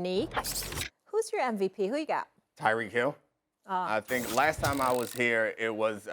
Domonique. Who's your MVP? Who you got? Tyreek Hill. I think last time I was here, it was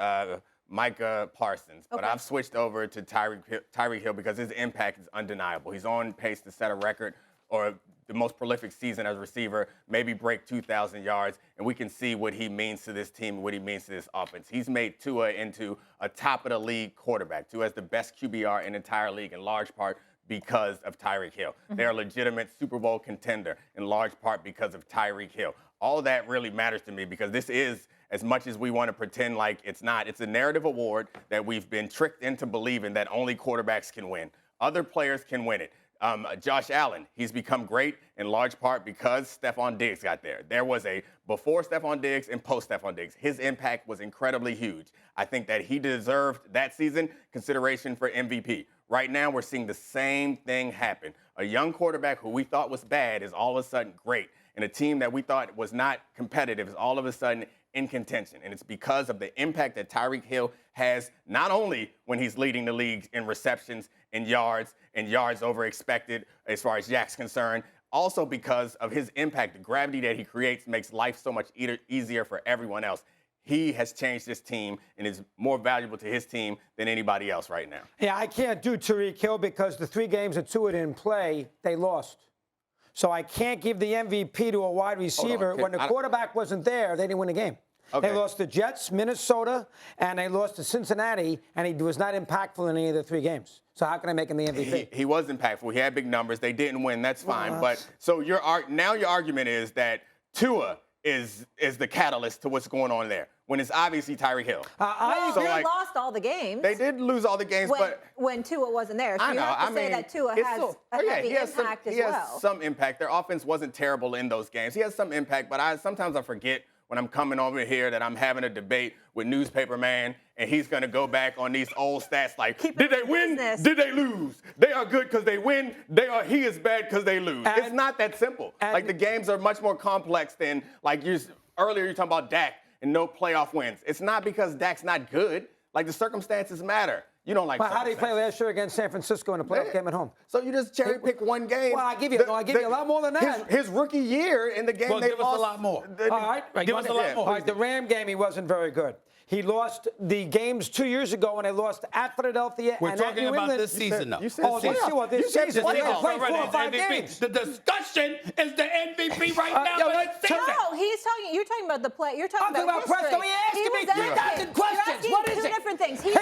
Micah Parsons. But I've switched over to Tyreek Hill because his impact is undeniable. He's on pace to set a record or the most prolific season as a receiver, maybe break 2,000 yards, and we can see what he means to this team, what he means to this offense. He's made Tua into a top-of-the-league quarterback. Tua has the best QBR in the entire league in large part because of Tyreek Hill. They're a legitimate Super Bowl contender in large part because of Tyreek Hill. All that really matters to me because this is, as much as we want to pretend like it's not, it's a narrative award that we've been tricked into believing that only quarterbacks can win. Other players can win it. Josh Allen, he's become great in large part because Stephon Diggs got there. There was a before Stephon Diggs and post Stephon Diggs. His impact was incredibly huge. I think that he deserved that season consideration for MVP. Right now, we're seeing the same thing happen. A young quarterback who we thought was bad is all of a sudden great. And a team that we thought was not competitive is all of a sudden in contention. And it's because of the impact that Tyreek Hill has, not only when he's leading the league in receptions and yards over expected as far as Jack's concerned, also because of his impact. The gravity that he creates makes life so much easier for everyone else. He has changed this team and is more valuable to his team than anybody else right now. Yeah, I can't do Tyreek Hill because the 3 games that Tua didn't play, they lost. So I can't give the MVP to a wide receiver. When the quarterback wasn't there, they didn't win the game. Okay. They lost to Jets, Minnesota, and they lost to Cincinnati, and he was not impactful in any of the 3 games. So how can I make him the MVP? He was impactful. He had big numbers. They didn't win. That's fine. But so your argument is that Tua is the catalyst to what's going on there, when it's obviously Tyreek Hill. They lost all the games. They did lose all the games, when Tua wasn't there. So I know. You have to say that Tua has a heavy impact as well. He has some impact. Their offense wasn't terrible in those games. He has some impact, but sometimes I forget when I'm coming over here that I'm having a debate with Newspaper Man, and he's going to go back on these old stats like, did they win? Did they lose? They are good because they win. He is bad because they lose. It's not that simple. Like, the games are much more complex than, like, earlier you're talking about Dak and no playoff wins. It's not because Dak's not good. Like, the circumstances matter. You don't like But how did he play last year against San Francisco in a playoff game at home? So you just cherry pick one game. Well, I give you a lot more than that. His rookie year in the game they give lost. us a lot more. All right. Give us a lot more. All right, the Ram game, he wasn't very good. He lost the games 2 years ago when they lost at Philadelphia We're and talking at New about England. this season, though. You said this season. They played 4 or 5 games. The discussion is the MVP right now. No, you're talking about the play. You're talking about history. Prescott. He asked me 3,000 questions. What is it? 2 different things. Hill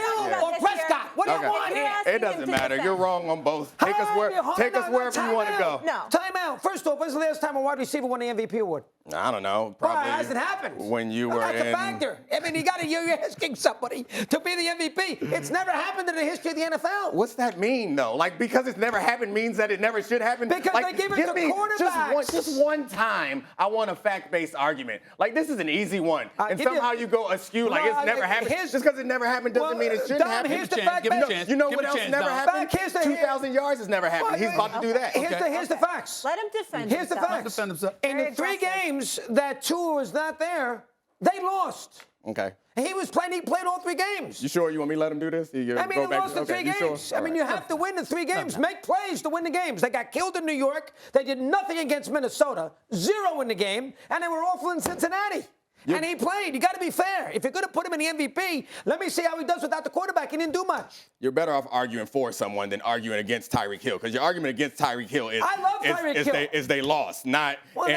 or Prescott? What do you want here? It doesn't matter. You're wrong on both. Take us wherever you want to go. No. Time out. First off, when's the last time a wide receiver won the MVP award? I don't know. Probably. Well, it hasn't happened. When you were That's a factor. I mean, you're asking somebody to be the MVP. It's never happened in the history of the NFL. What's that mean, though? Like, because it's never happened means that it never should happen? Because like, they give it to quarterbacks. Just one time, I want a fact-based argument. Like, this is an easy one. And somehow you go askew like it's never happened. Just because it never happened doesn't mean it shouldn't happen. Here's the fact. You know what else never happened? 2,000 yards has never happened. He's about to do that. Here's the facts. Let him defend Here's himself. the facts. In the 3 games that Tua was not there, they lost. Okay. He played all 3 games. You sure you want me to let him do this? He lost the 3 games. Sure? I mean, you have to win the 3 games. Make plays to win the games. They got killed in New York. They did nothing against Minnesota. 0 in the game. And they were awful in Cincinnati. And he played. You got to be fair. If you're going to put him in the MVP, let me see how he does without the quarterback. He didn't do much. You're better off arguing for someone than arguing against Tyreek Hill, because your argument against Tyreek Hill is they lost, not. But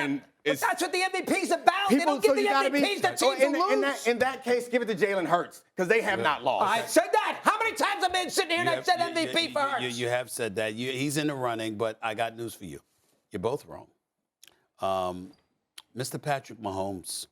that's what the MVP's about. They don't give the MVPs the teams to lose. In that case, give it to Jalen Hurts, because they have not lost. I said that. How many times have I been sitting here and I've said MVP for Hurts? You have said that. He's in the running, but I got news for you. You're both wrong. Mr. Patrick Mahomes.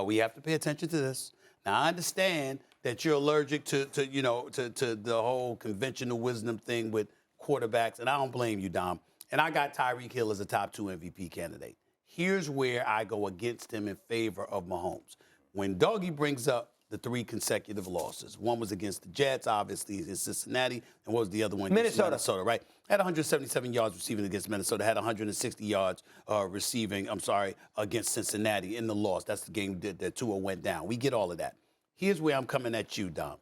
We have to pay attention to this. Now, I understand that you're allergic to the whole conventional wisdom thing with quarterbacks, and I don't blame you, Dom. And I got Tyreek Hill as a top 2 MVP candidate. Here's where I go against him in favor of Mahomes. When Doggy brings up the 3 consecutive losses, one was against the Jets, obviously, in Cincinnati, and what was the other one? Minnesota, right? Had 177 yards receiving against Minnesota, had 160 yards receiving, against Cincinnati in the loss. That's the game that Tua went down. We get all of that. Here's where I'm coming at you, Dom.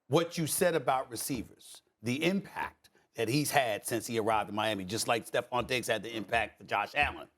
What you said about receivers, the impact that he's had since he arrived in Miami, just like Stephon Diggs had the impact for Josh Allen.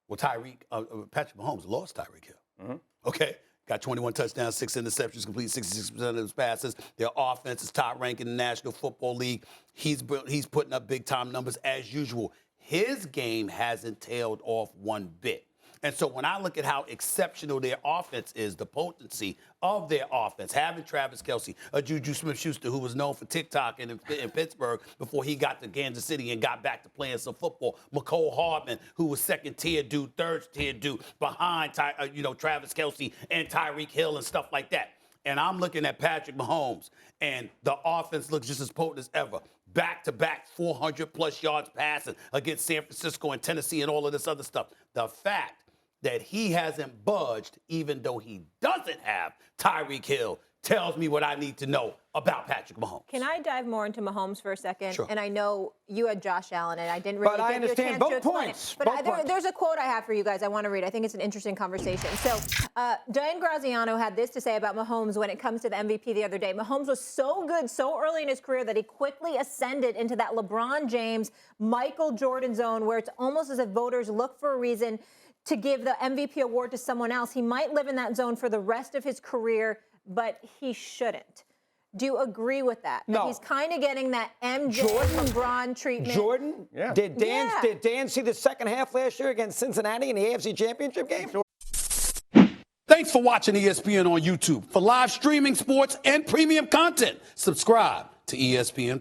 Well, Patrick Mahomes lost Tyreek Hill. Mm-hmm. Okay? Got 21 touchdowns, 6 interceptions, complete 66% of his passes. Their offense is top ranked in the National Football League. He's putting up big-time numbers as usual. His game hasn't tailed off one bit. And so when I look at how exceptional their offense is, the potency of their offense, having Travis Kelce, a Juju Smith-Schuster who was known for TikTok in Pittsburgh before he got to Kansas City and got back to playing some football, Mecole Hardman, who was second-tier dude, third-tier dude behind Travis Kelce and Tyreek Hill and stuff like that. And I'm looking at Patrick Mahomes, and the offense looks just as potent as ever. Back-to-back 400-plus yards passing against San Francisco and Tennessee and all of this other stuff. The fact that he hasn't budged, even though he doesn't have Tyreek Hill, tells me what I need to know about Patrick Mahomes. Can I dive more into Mahomes for a second? Sure. And I know you had Josh Allen, and I didn't really give you a chance to explain it. But there's a quote I have for you guys I want to read. I think it's an interesting conversation. So Diane Graziano had this to say about Mahomes when it comes to the MVP the other day. Mahomes was so good so early in his career that he quickly ascended into that LeBron James, Michael Jordan zone where it's almost as if voters look for a reason to give the MVP award to someone else. He might live in that zone for the rest of his career, but he shouldn't. Do you agree with that? No. That he's kind of getting that MJ LeBron treatment. Jordan? Yeah. Did Dan see the second half last year against Cincinnati in the AFC Championship game? Thanks for watching ESPN on YouTube. For live streaming sports and premium content, subscribe to ESPN+.